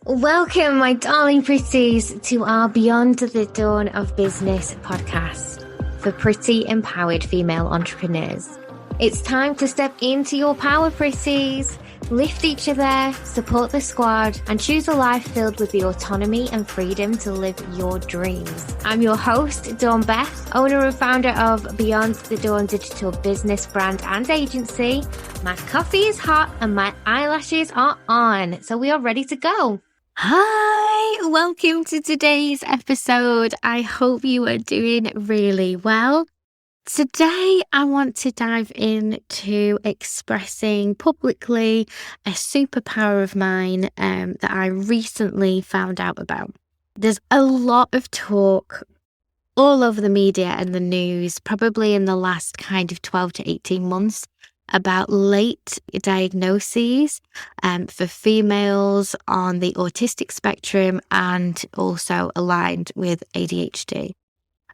Welcome, my darling pretties, to our Beyond the Dawn of Business podcast for pretty, empowered female entrepreneurs. It's time to step into your power, pretties. Lift each other, support the squad, and choose a life filled with the autonomy and freedom to live your dreams. I'm your host, Dawn Beth, owner and founder of Beyond the Dawn digital business brand and agency. My coffee is hot and my eyelashes are on, so we are ready to go. Hi, welcome to today's episode. I hope you are doing really well. Today, I want to dive into expressing publicly a superpower of mine that I recently found out about. There's a lot of talk all over the media and the news, probably in the last kind of 12 to 18 months, about late diagnoses for females on the autistic spectrum and also aligned with ADHD.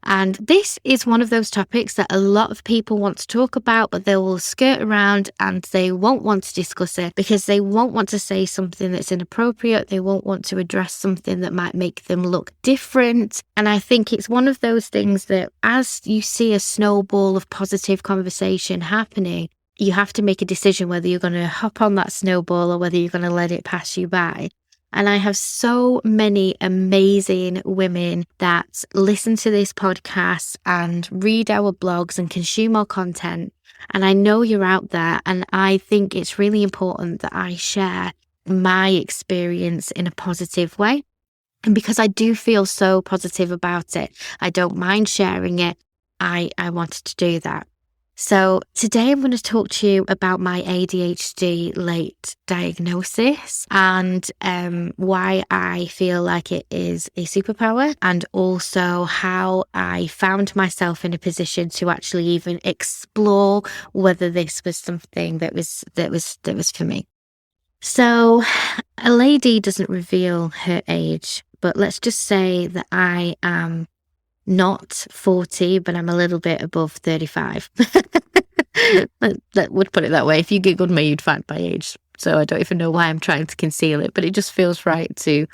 And this is one of those topics that a lot of people want to talk about, but they will skirt around and they won't want to discuss it because they won't want to say something that's inappropriate. They won't want to address something that might make them look different. And I think it's one of those things that as you see a snowball of positive conversation happening, you have to make a decision whether you're going to hop on that snowball or whether you're going to let it pass you by. And I have so many amazing women that listen to this podcast and read our blogs and consume our content. And I know you're out there, and I think it's really important that I share my experience in a positive way. And because I do feel so positive about it, I don't mind sharing it. I wanted to do that. So today I'm going to talk to you about my ADHD late diagnosis and why I feel like it is a superpower, and also how I found myself in a position to actually even explore whether this was something that was for me. So a lady doesn't reveal her age, but let's just say that I am not 40, but I'm a little bit above 35. That would put it that way. If you Googled me, you'd find my age. So I don't even know why I'm trying to conceal it, but it just feels right to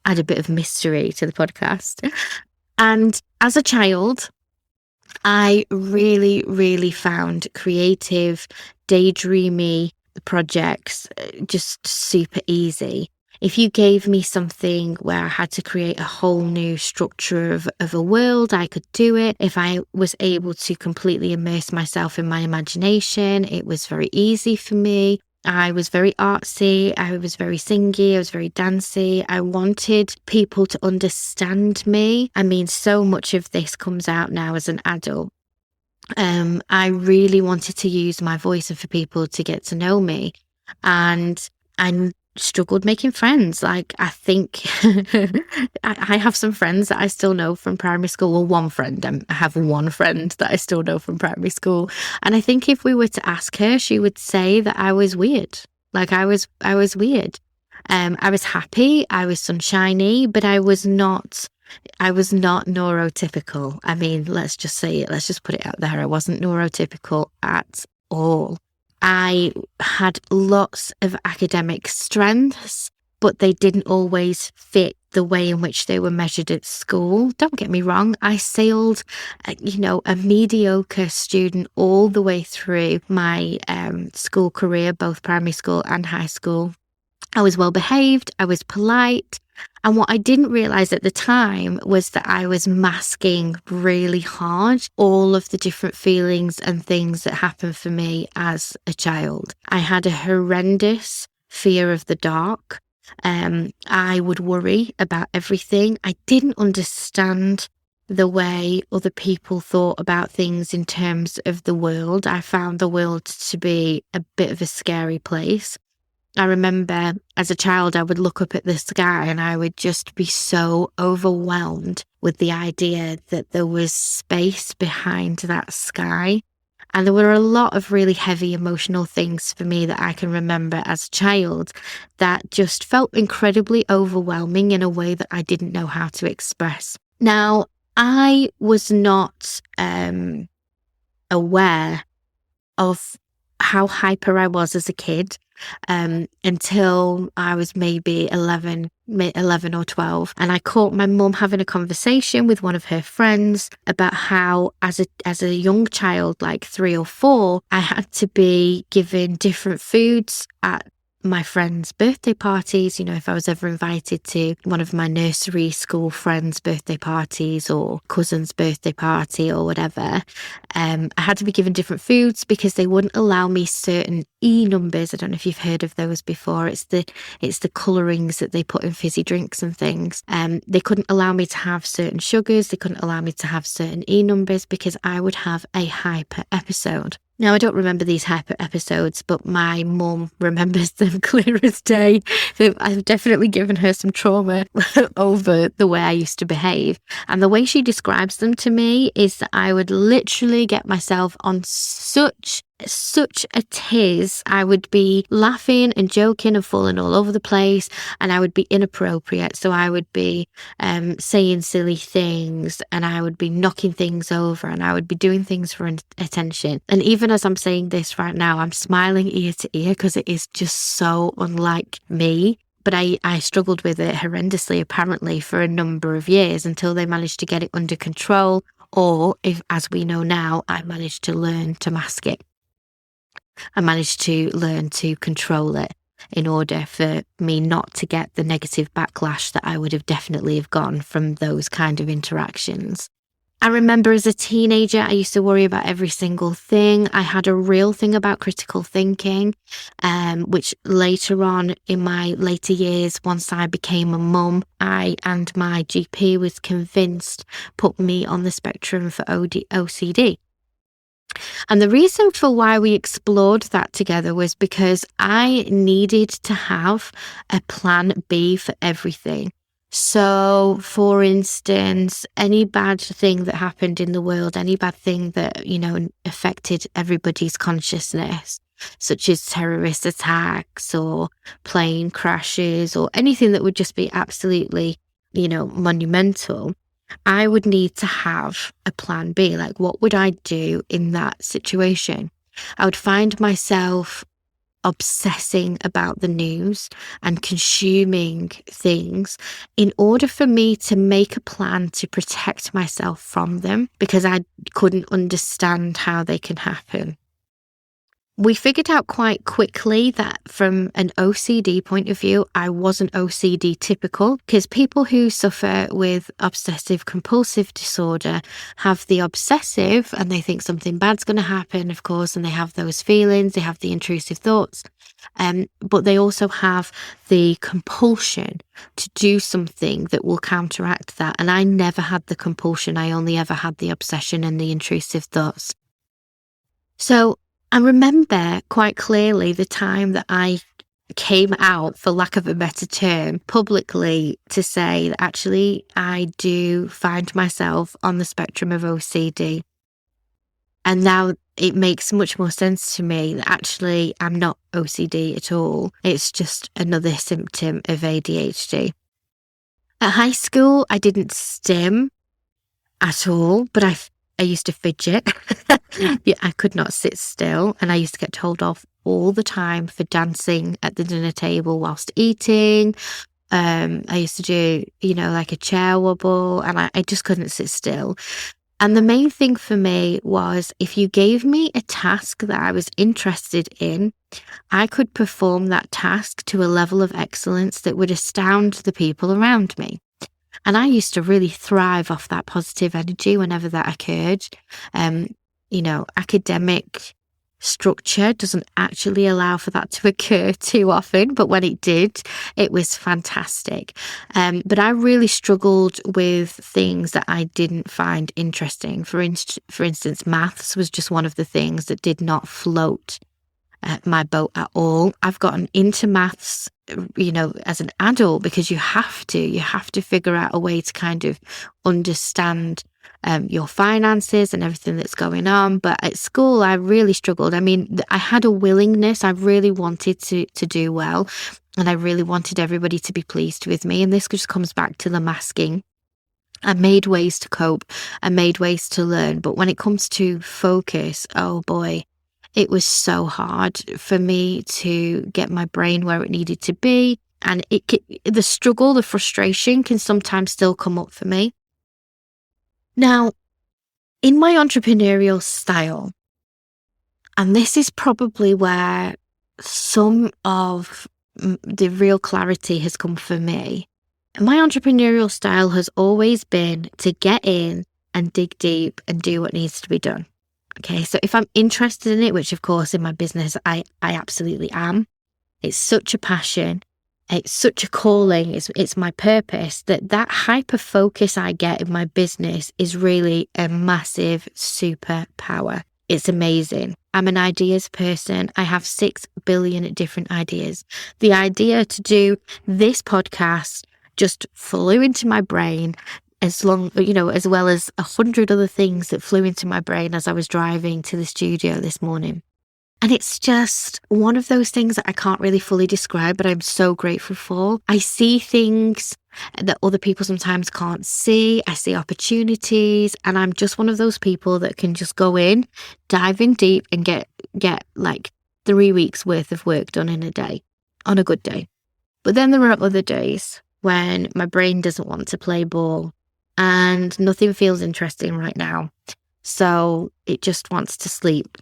add a bit of mystery to the podcast. And as a child, I really, really found creative, daydreamy projects just super easy. If you gave me something where I had to create a whole new structure of a world, I could do it. If I was able to completely immerse myself in my imagination, it was very easy for me. I was very artsy, I was very singy, I was very dancey. I wanted people to understand me. I mean, so much of this comes out now as an adult. I really wanted to use my voice and for people to get to know me. And I struggled making friends. Like, I think I have some friends that I still know from primary school. Well, one friend. I have one friend that I still know from primary school. And I think if we were to ask her, she would say that I was weird. Like, I was weird. I was happy. I was sunshiny, but I was not neurotypical. I mean, let's just say it. Let's just put it out there. I wasn't neurotypical at all. I had lots of academic strengths, but they didn't always fit the way in which they were measured at school. Don't get me wrong. I sailed, a mediocre student all the way through my school career, both primary school and high school. I was well behaved. I was polite. And what I didn't realize at the time was that I was masking really hard all of the different feelings and things that happened for me as a child. I had a horrendous fear of the dark. I would worry about everything. I didn't understand the way other people thought about things in terms of the world. I found the world to be a bit of a scary place. I remember as a child, I would look up at the sky and I would just be so overwhelmed with the idea that there was space behind that sky. And there were a lot of really heavy emotional things for me that I can remember as a child that just felt incredibly overwhelming in a way that I didn't know how to express. Now, I was not aware of how hyper I was as a kid, until I was maybe 11 or 12. And I caught my mum having a conversation with one of her friends about how as a young child, like 3 or 4, I had to be given different foods at my friends' birthday parties. If I was ever invited to one of my nursery school friends' birthday parties or cousin's birthday party or whatever, I had to be given different foods because they wouldn't allow me certain E numbers. I don't know if you've heard of those before. It's the colorings that they put in fizzy drinks and things. They couldn't allow me to have certain sugars. They couldn't allow me to have certain E numbers because I would have a hyper episode. Now, I don't remember these hyper episodes, but my mum remembers them clear as day. So I've definitely given her some trauma over the way I used to behave. And the way she describes them to me is that I would literally get myself on such a tease. I would be laughing and joking and falling all over the place, and I would be inappropriate. So I would be saying silly things, and I would be knocking things over, and I would be doing things for attention. And even as I'm saying this right now, I'm smiling ear to ear because it is just so unlike me. But I struggled with it horrendously, apparently, for a number of years until they managed to get it under control, or, if, as we know now, I managed to learn to mask it. I managed to learn to control it in order for me not to get the negative backlash that I would have definitely have gotten from those kind of interactions. I remember as a teenager, I used to worry about every single thing. I had a real thing about critical thinking, which later on in my later years, once I became a mum, I and my GP was convinced put me on the spectrum for OCD. And the reason for why we explored that together was because I needed to have a plan B for everything. So, for instance, any bad thing that happened in the world, any bad thing that, affected everybody's consciousness, such as terrorist attacks or plane crashes or anything that would just be absolutely, monumental, I would need to have a plan B. Like, what would I do in that situation? I would find myself obsessing about the news and consuming things in order for me to make a plan to protect myself from them, because I couldn't understand how they can happen. We figured out quite quickly that from an OCD point of view, I wasn't OCD typical, because people who suffer with obsessive compulsive disorder have the obsessive and they think something bad's going to happen, of course, and they have those feelings, they have the intrusive thoughts, but they also have the compulsion to do something that will counteract that. And I never had the compulsion. I only ever had the obsession and the intrusive thoughts. So I remember quite clearly the time that I came out, for lack of a better term, publicly to say that actually I do find myself on the spectrum of OCD. And now it makes much more sense to me that actually I'm not OCD at all. It's just another symptom of ADHD. At high school, I didn't stim at all, but I used to fidget. Yeah, I could not sit still, and I used to get told off all the time for dancing at the dinner table whilst eating. I used to do, like a chair wobble, and I just couldn't sit still. And the main thing for me was, if you gave me a task that I was interested in, I could perform that task to a level of excellence that would astound the people around me. And I used to really thrive off that positive energy whenever that occurred. Academic structure doesn't actually allow for that to occur too often, but when it did, it was fantastic. But I really struggled with things that I didn't find interesting. For instance, maths was just one of the things that did not float my boat at all. I've gotten into maths, as an adult, because you have to figure out a way to kind of understand your finances and everything that's going on. But at school, I really struggled. I mean, I had a willingness. I really wanted to do well, and I really wanted everybody to be pleased with me. And this just comes back to the masking. I made ways to cope. I made ways to learn. But when it comes to focus, oh boy, it was so hard for me to get my brain where it needed to be. And the struggle, the frustration can sometimes still come up for me. Now, in my entrepreneurial style, and this is probably where some of the real clarity has come for me. My entrepreneurial style has always been to get in and dig deep and do what needs to be done. Okay, so if I'm interested in it, which of course in my business I absolutely am, it's such a passion, it's such a calling, it's my purpose, that hyper focus I get in my business is really a massive superpower. It's amazing. I'm an ideas person. I have 6 billion different ideas. The idea to do this podcast just flew into my brain as well as 100 other things that flew into my brain as I was driving to the studio this morning. And it's just one of those things that I can't really fully describe, but I'm so grateful for. I see things that other people sometimes can't see. I see opportunities, and I'm just one of those people that can just go in, dive in deep, and get like 3 weeks worth of work done in a day, on a good day. But then there are other days when my brain doesn't want to play ball and nothing feels interesting right now. So it just wants to sleep.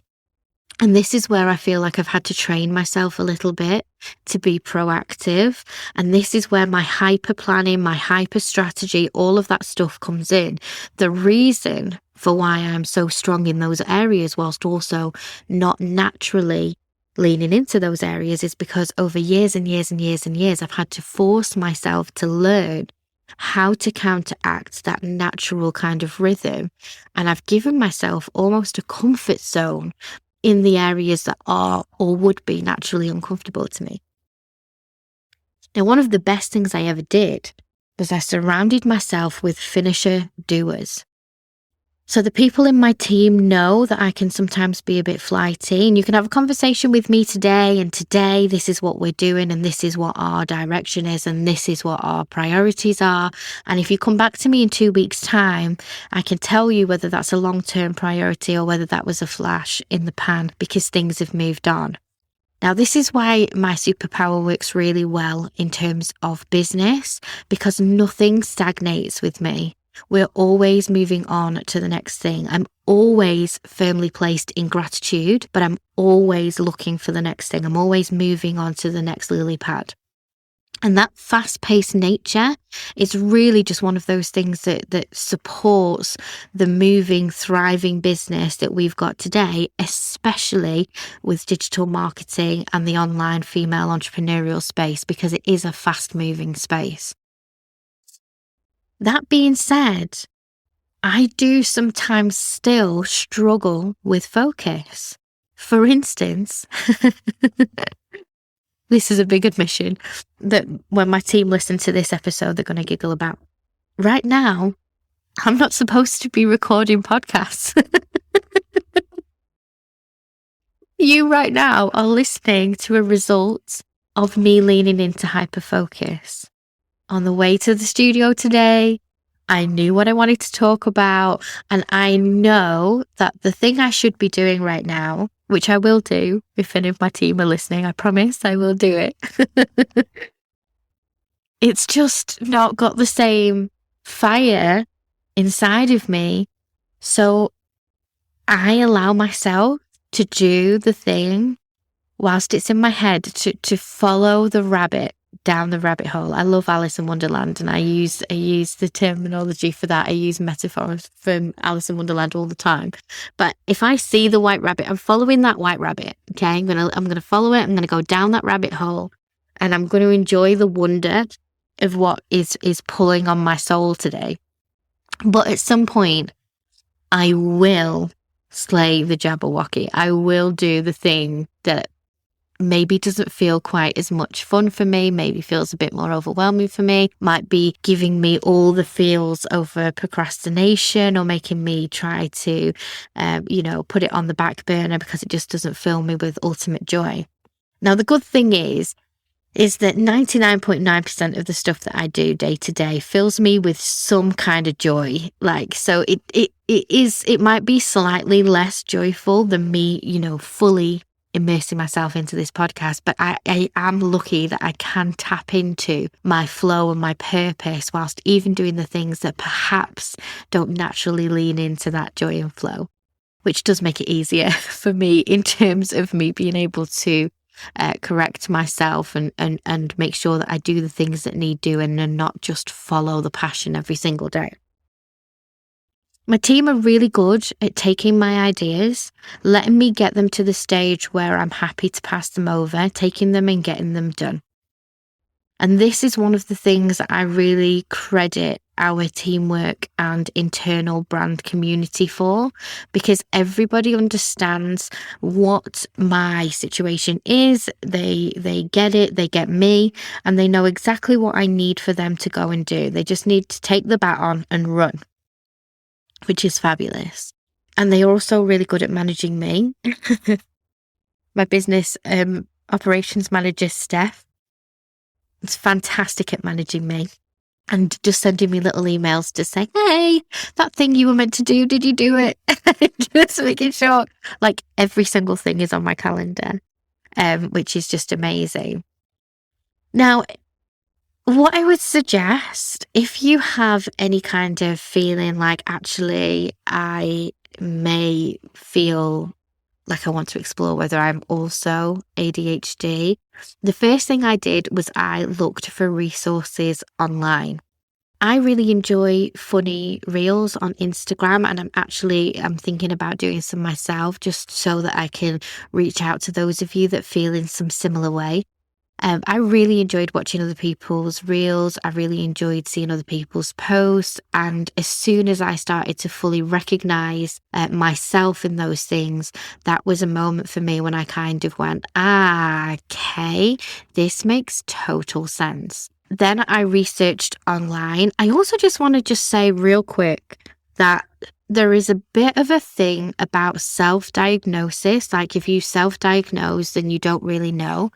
And this is where I feel like I've had to train myself a little bit to be proactive. And this is where my hyper planning, my hyper strategy, all of that stuff comes in. The reason for why I'm so strong in those areas, whilst also not naturally leaning into those areas, is because over years and years and years and years, I've had to force myself to learn how to counteract that natural kind of rhythm. And I've given myself almost a comfort zone in the areas that are or would be naturally uncomfortable to me. Now, one of the best things I ever did was I surrounded myself with finisher doers. So the people in my team know that I can sometimes be a bit flighty, and you can have a conversation with me today, and today this is what we're doing, and this is what our direction is, and this is what our priorities are. And if you come back to me in 2 weeks' time, I can tell you whether that's a long-term priority or whether that was a flash in the pan because things have moved on. Now, this is why my superpower works really well in terms of business, because nothing stagnates with me. We're always moving on to the next thing. I'm always firmly placed in gratitude, but I'm always looking for the next thing. I'm always moving on to the next lily pad. And that fast-paced nature is really just one of those things that supports the moving, thriving business that we've got today, especially with digital marketing and the online female entrepreneurial space, because it is a fast-moving space. That being said, I do sometimes still struggle with focus. For instance, this is a big admission that when my team listen to this episode, they're going to giggle about. Right now, I'm not supposed to be recording podcasts. You right now are listening to a result of me leaning into hyperfocus. On the way to the studio today, I knew what I wanted to talk about, and I know that the thing I should be doing right now, which I will do if any of my team are listening, I promise I will do it. It's just not got the same fire inside of me. So I allow myself to do the thing whilst it's in my head, to follow the rabbit down the rabbit hole. I love Alice in Wonderland, and I use the terminology for that. I use metaphors from Alice in Wonderland all the time. But if I see the white rabbit, I'm following that white rabbit. Okay, I'm gonna follow it. I'm gonna go down that rabbit hole, and I'm going to enjoy the wonder of what is pulling on my soul today. But at some point, I will slay the Jabberwocky. I will do the thing that maybe doesn't feel quite as much fun for me, maybe feels a bit more overwhelming for me, might be giving me all the feels over procrastination, or making me try to, put it on the back burner because it just doesn't fill me with ultimate joy. Now, the good thing is, is that 99.9% of the stuff that I do day to day fills me with some kind of joy. Like, so it might be slightly less joyful than me, fully immersing myself into this podcast, but I am lucky that I can tap into my flow and my purpose whilst even doing the things that perhaps don't naturally lean into that joy and flow, which does make it easier for me in terms of me being able to correct myself and make sure that I do the things that need doing and not just follow the passion every single day. My team are really good at taking my ideas, letting me get them to the stage where I'm happy to pass them over, taking them and getting them done. And this is one of the things that I really credit our teamwork and internal brand community for, because everybody understands what my situation is. They get it, they get me, and they know exactly what I need for them to go and do. They just need to take the baton and run, which is fabulous. And they are also really good at managing me. My business operations manager, Steph, is fantastic at managing me and just sending me little emails to say, hey, that thing you were meant to do, did you do it? Just making sure like every single thing is on my calendar, which is just amazing. Now, what I would suggest, if you have any kind of feeling like actually I may feel like I want to explore whether I'm also ADHD, the first thing I did was I looked for resources online. I really enjoy funny reels on Instagram, and I'm thinking about doing some myself just so that I can reach out to those of you that feel in some similar way. I really enjoyed watching other people's reels. I really enjoyed seeing other people's posts. And as soon as I started to fully recognize myself in those things, that was a moment for me when I kind of went, okay, this makes total sense. Then I researched online. I also just want to say real quick that there is a bit of a thing about self-diagnosis. Like if you self-diagnose, then you don't really know.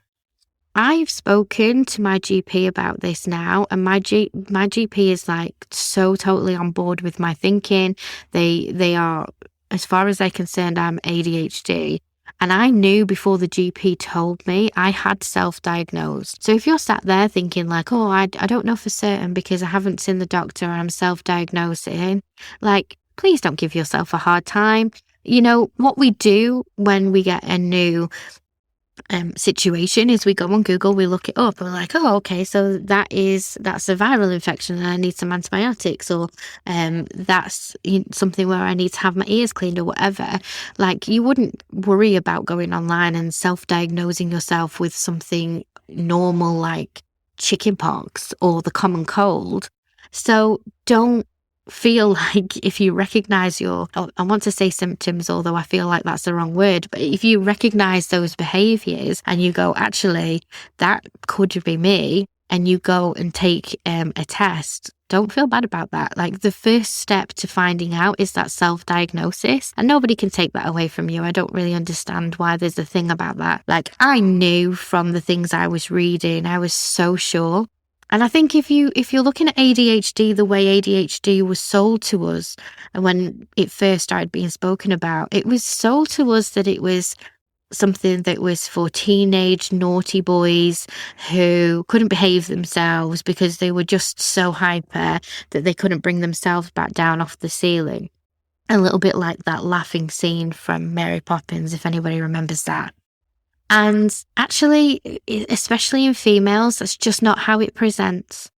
I've spoken to my GP about this now, and my GP is like so totally on board with my thinking. They are, as far as they're concerned, I'm ADHD. And I knew before the GP told me I had self-diagnosed. So if you're sat there thinking like, oh, I don't know for certain because I haven't seen the doctor, I'm self-diagnosing, like, please don't give yourself a hard time. You know, what we do when we get a new situation is we go on Google, we look it up, and we're like, oh, okay, so that's a viral infection and I need some antibiotics, or that's something where I need to have my ears cleaned or whatever. Like, you wouldn't worry about going online and self-diagnosing yourself with something normal like chickenpox or the common cold. So don't feel like if you recognize I want to say symptoms, although I feel like that's the wrong word, but if you recognize those behaviors and you go, actually, that could be me, and you go and take a test, don't feel bad about that. Like, the first step to finding out is that self-diagnosis, and nobody can take that away from you. I don't really understand why there's a thing about that. Like, I knew from the things I was reading, I was so sure. And I think if you're looking at ADHD the way ADHD was sold to us, and when it first started being spoken about, it was sold to us that it was something that was for teenage naughty boys who couldn't behave themselves because they were just so hyper that they couldn't bring themselves back down off the ceiling. A little bit like that laughing scene from Mary Poppins, if anybody remembers that. And actually, especially in females, that's just not how it presents.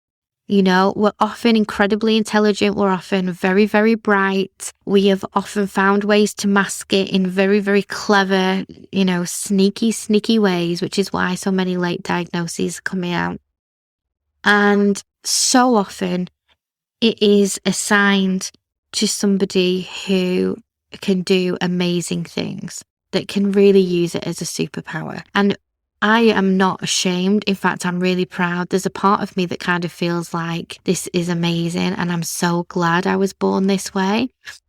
You know, we're often incredibly intelligent. We're often very, very bright. We have often found ways to mask it in very, very clever, sneaky ways, which is why so many late diagnoses are coming out. And so often it is assigned to somebody who can do amazing things, that can really use it as a superpower. And I am not ashamed. In fact, I'm really proud. There's a part of me that kind of feels like this is amazing, and I'm so glad I was born this way.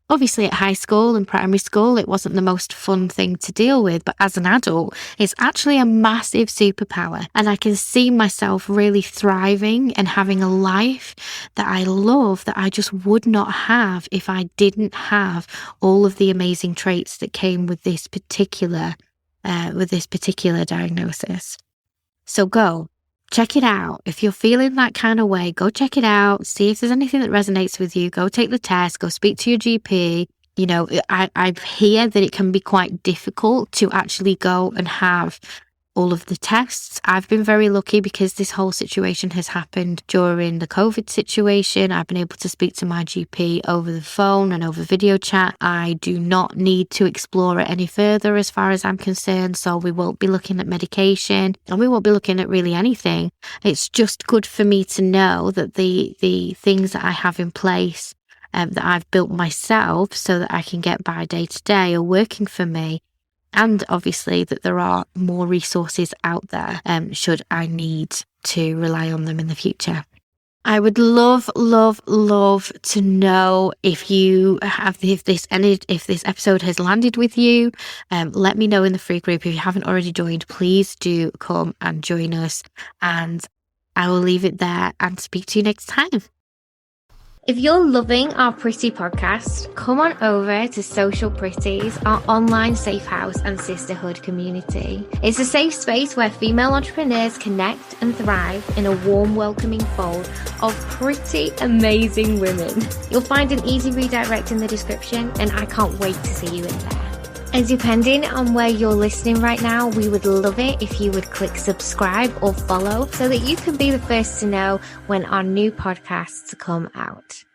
Obviously, at high school and primary school, it wasn't the most fun thing to deal with, but as an adult, it's actually a massive superpower. And I can see myself really thriving and having a life that I love, that I just would not have if I didn't have all of the amazing traits that came with this particular diagnosis. So go. Check it out. If you're feeling that kind of way, go check it out. See if there's anything that resonates with you. Go take the test. Go speak to your GP. You know, I hear that it can be quite difficult to actually go and have all of the tests. I've been very lucky because this whole situation has happened during the COVID situation. I've been able to speak to my GP over the phone and over video chat. I do not need to explore it any further as far as I'm concerned. So we won't be looking at medication and we won't be looking at really anything. It's just good for me to know that the things that I have in place that I've built myself so that I can get by day to day are working for me. And obviously that there are more resources out there should I need to rely on them in the future. I would love to know if this episode has landed with you. Let me know in the free group. If you haven't already joined, please do come and join us. And I will leave it there and speak to you next time. If you're loving our Pretty podcast, come on over to Social Pretties, our online safe house and sisterhood community. It's a safe space where female entrepreneurs connect and thrive in a warm, welcoming fold of pretty amazing women. You'll find an easy redirect in the description, and I can't wait to see you in there. And depending on where you're listening right now, we would love it if you would click subscribe or follow so that you can be the first to know when our new podcasts come out.